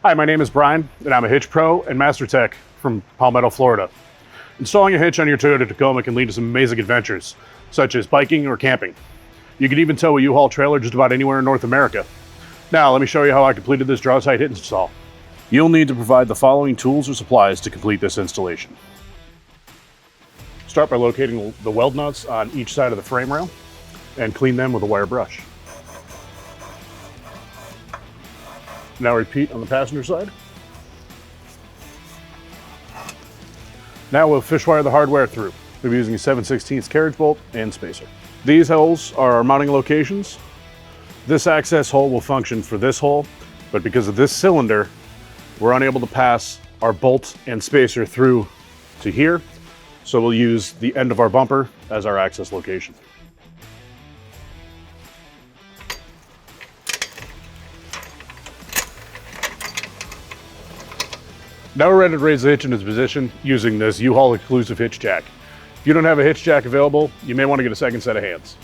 Hi, my name is Brian, and I'm a hitch pro and master tech from Palmetto, Florida. Installing a hitch on your Toyota Tacoma can lead to some amazing adventures, such as biking or camping. You can even tow a U-Haul trailer just about anywhere in North America. Now, let me show you how I completed this Draw-tite hitch install. You'll need to provide the following tools or supplies to complete this installation. Start by locating the weld nuts on each side of the frame rail and clean them with a wire brush. Now repeat on the passenger side. Now we'll fish wire the hardware through. We'll be using a 7/16 carriage bolt and spacer. These holes are our mounting locations. This access hole will function for this hole, but because of this cylinder, we're unable to pass our bolt and spacer through to here, so we'll use the end of our bumper as our access location. Now we're ready to raise the hitch into position using this U-Haul exclusive hitch jack. If you don't have a hitch jack available, you may want to get a second set of hands.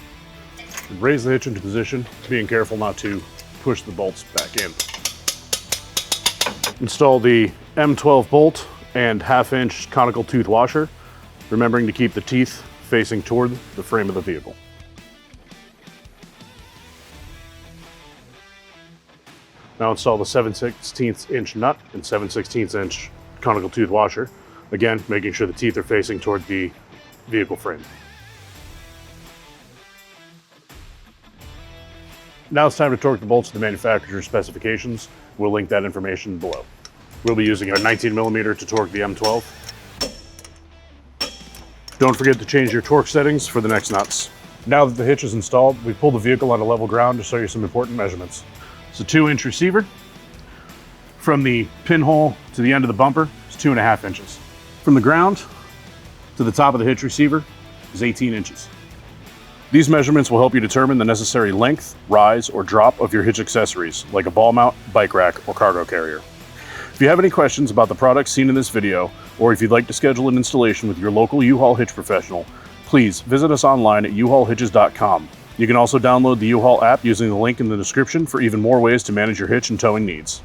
Raise the hitch into position, being careful not to push the bolts back in. Install the M12 bolt and 1/2-inch conical tooth washer, remembering to keep the teeth facing toward the frame of the vehicle. Now install the 7/16" nut and 7/16" conical tooth washer, again making sure the teeth are facing toward the vehicle frame. Now it's time to torque the bolts to the manufacturer's specifications. We'll link that information below. We'll be using our 19mm to torque the M12. Don't forget to change your torque settings for the next nuts. Now that the hitch is installed, we pull the vehicle onto level ground to show you some important measurements. It's a 2-inch receiver. From the pinhole to the end of the bumper is 2.5 inches. From the ground to the top of the hitch receiver is 18 inches. These measurements will help you determine the necessary length, rise, or drop of your hitch accessories, like a ball mount, bike rack, or cargo carrier. If you have any questions about the products seen in this video, or if you'd like to schedule an installation with your local U-Haul hitch professional, please visit us online at uhaulhitches.com. You can also download the U-Haul app using the link in the description for even more ways to manage your hitch and towing needs.